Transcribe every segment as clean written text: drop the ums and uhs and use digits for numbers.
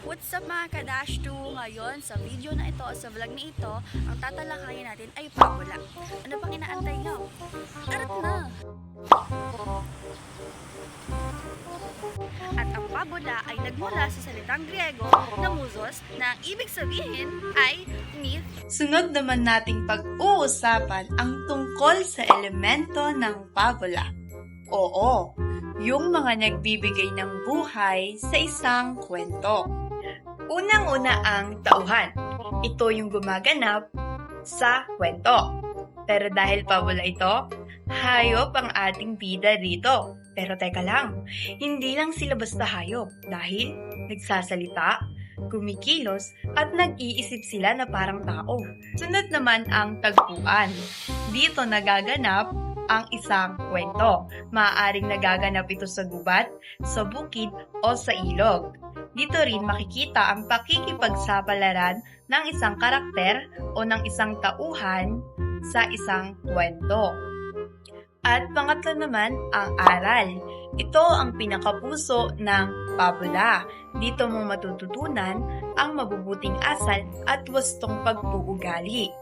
What's up mga ka-Dash 2? Ngayon, sa video na ito, sa vlog na ito, ang tatalakayin natin ay pabula. Ano pang inaantay nyo? Arat na! At ang pabula ay nagmula sa salitang Griego na musos na ang ibig sabihin ay myth. Sunod naman nating pag-uusapan ang tungkol sa elemento ng pabula. Oo, yung mga nagbibigay ng buhay sa isang kwento. Unang-una ang tauhan. Ito yung gumaganap sa kwento. Pero dahil pabula ito, hayop ang ating bida rito. Pero teka lang, hindi lang sila basta hayop dahil nagsasalita, kumikilos at nag-iisip sila na parang tao. Sunod naman ang tagpuan. Dito nagaganap ang isang kwento. Maaaring nagaganap ito sa gubat, sa bukid o sa ilog. Dito rin makikita ang pakikipagsapalaran ng isang karakter o ng isang tauhan sa isang kwento. At pangatlo naman ang aral. Ito ang pinakapuso ng pabula. Dito mo matututunan ang mabubuting asal at wastong pagpuugali.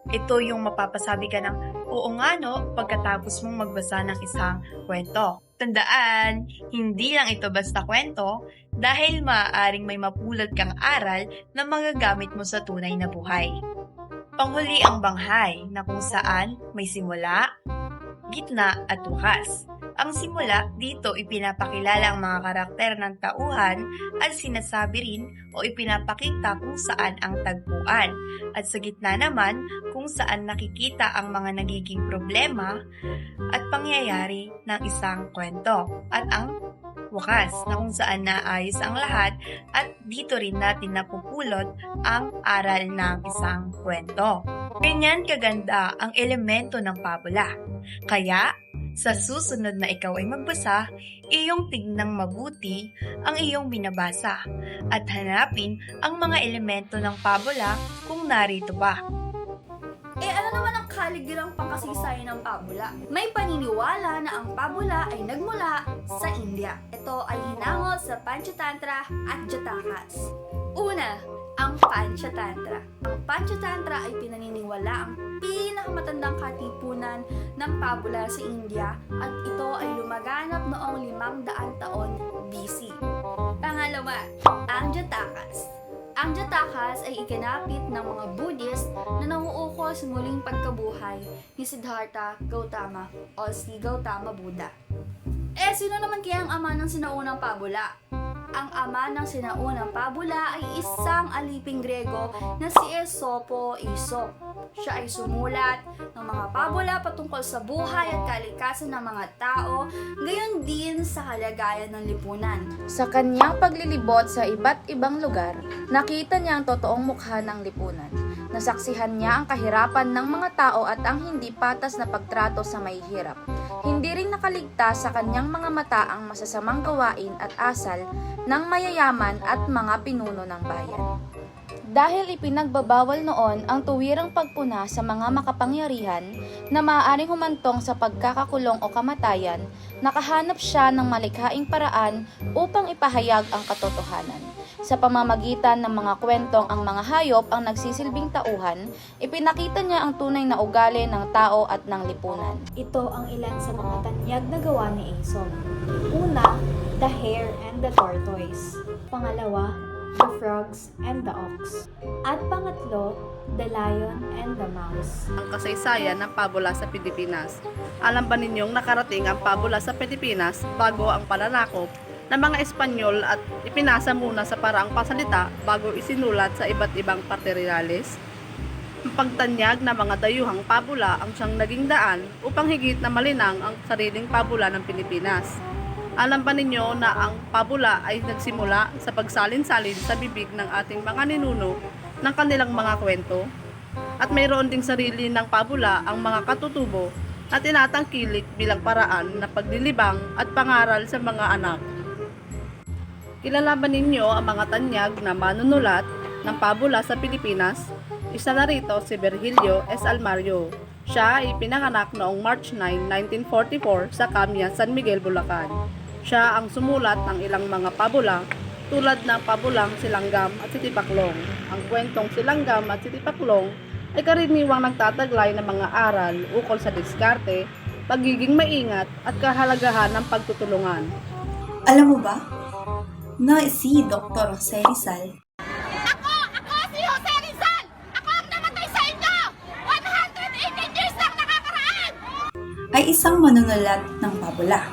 Ito yung mapapasabi ka ng oo nga no pagkatapos mong magbasa ng isang kwento. Tandaan, hindi lang ito basta kwento dahil maaaring may mapulot kang aral na magagamit mo sa tunay na buhay. Panghuli ang banghay na kung saan may simula, gitna at wakas. Ang simula, dito ipinapakilala ang mga karakter ng tauhan at sinasabi rin o ipinapakita kung saan ang tagpuan. At sa gitna naman, kung saan nakikita ang mga nagiging problema at pangyayari ng isang kwento. At ang wakas na kung saan naayos ang lahat at dito rin natin napupulot ang aral ng isang kwento. Ganyan kaganda ang elemento ng pabula. Kaya, sa susunod na ikaw ay magbasa, iyong tignang mabuti ang iyong binabasa at hanapin ang mga elemento ng pabula kung narito ba. Ano naman ang kaligirang pangkasaysayan ng pabula? May paniniwala na ang pabula ay nagmula sa India. Ito ay hinango sa Panchatantra at Jatakas. Una, ang Panchatantra. Ang Panchatantra ay pinaniniwala ang pinakamatandang katipunan ng pabula sa India at ito ay lumaganap noong 500 taon BC. Pangalawa, ang Jatakas. Ang Jatakas ay ikinapit ng mga Buddhist na nauukol sa muling pagkabuhay ni Siddhartha Gautama o si Gautama Buddha. Sino naman kaya ang ama ng sinaunang pabula? Ang ama ng sinaunang pabula ay isang aliping Grego na si Esopo Aesop. Siya ay sumulat ng mga pabula patungkol sa buhay at kalikasan ng mga tao, gayon din sa kalagayan ng lipunan. Sa kanyang paglilibot sa iba't ibang lugar, nakita niya ang totoong mukha ng lipunan. Nasaksihan niya ang kahirapan ng mga tao at ang hindi patas na pagtrato sa mahihirap. Hindi rin nakaligtas sa kanyang mga mata ang masasamang gawain at asal ng mayayaman at mga pinuno ng bayan. Dahil ipinagbabawal noon ang tuwirang pagpuna sa mga makapangyarihan na maaaring humantong sa pagkakakulong o kamatayan, nakahanap siya ng malikhaing paraan upang ipahayag ang katotohanan. Sa pamamagitan ng mga kwentong ang mga hayop ang nagsisilbing tauhan, ipinakita niya ang tunay na ugali ng tao at ng lipunan. Ito ang ilan sa mga tanyag na gawa ni Aesop. Una, the hare and the tortoise. Pangalawa, the frogs and the ox. At pangatlo, the lion and the mouse. Ang kasaysayan ng pabula sa Pilipinas. Alam ba ninyong nakarating ang pabula sa Pilipinas bago ang pananakop ng mga Espanyol at ipinasa muna sa paraang pasalita bago isinulat sa iba't ibang parterales? Ang pagtanyag ng mga dayuhang pabula ang siyang naging daan upang higit na malinang ang sariling pabula ng Pilipinas. Alam ba ninyo na ang pabula ay nagsimula sa pagsalin-salin sa bibig ng ating mga ninuno ng kanilang mga kwento? At mayroon ding sarili ng pabula ang mga katutubo na tinatangkilik bilang paraan na paglilibang at pangaral sa mga anak. Kilala ba ninyo ang mga tanyag na manunulat ng pabula sa Pilipinas? Isa na rito si Virgilio S. Almario. Siya ay pinanganak noong March 9, 1944 sa Camia, San Miguel, Bulacan. Siya ang sumulat ng ilang mga pabula tulad ng pabulang Silanggam at Sitipaklong. Ang kwentong Silanggam at Sitipaklong ay karaniwang nagtataglay ng mga aral ukol sa diskarte, pagiging maingat at kahalagahan ng pagtutulungan. Alam mo ba na si Dr. Jose Rizal Ako si Jose Rizal! Ako ang namatay sa inyo! 118 years lang nakakaraan! ay isang manunulat ng pabula.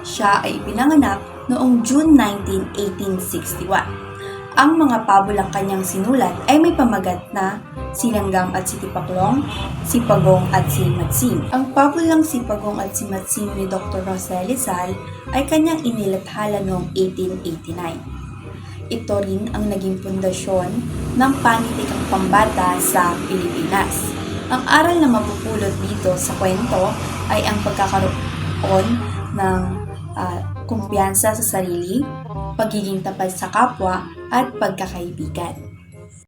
Siya ay ipinanganak noong June 19, 1861. Ang mga pabulang kanyang sinulat ay may pamagat na Silanggam at Sitipaklong, Sipagong at Simatsim. Ang pabulang Sipagong at Simatsim ni Dr. Jose Rizal ay kanyang inilathala noong 1889. Ito rin ang naging pundasyon ng panitikang pambata sa Pilipinas. Ang aral na mapupulot dito sa kwento ay ang pagkakaroon ng kumpiyansa sa sarili, pagiging tapat sa kapwa, at pagkakaibigan.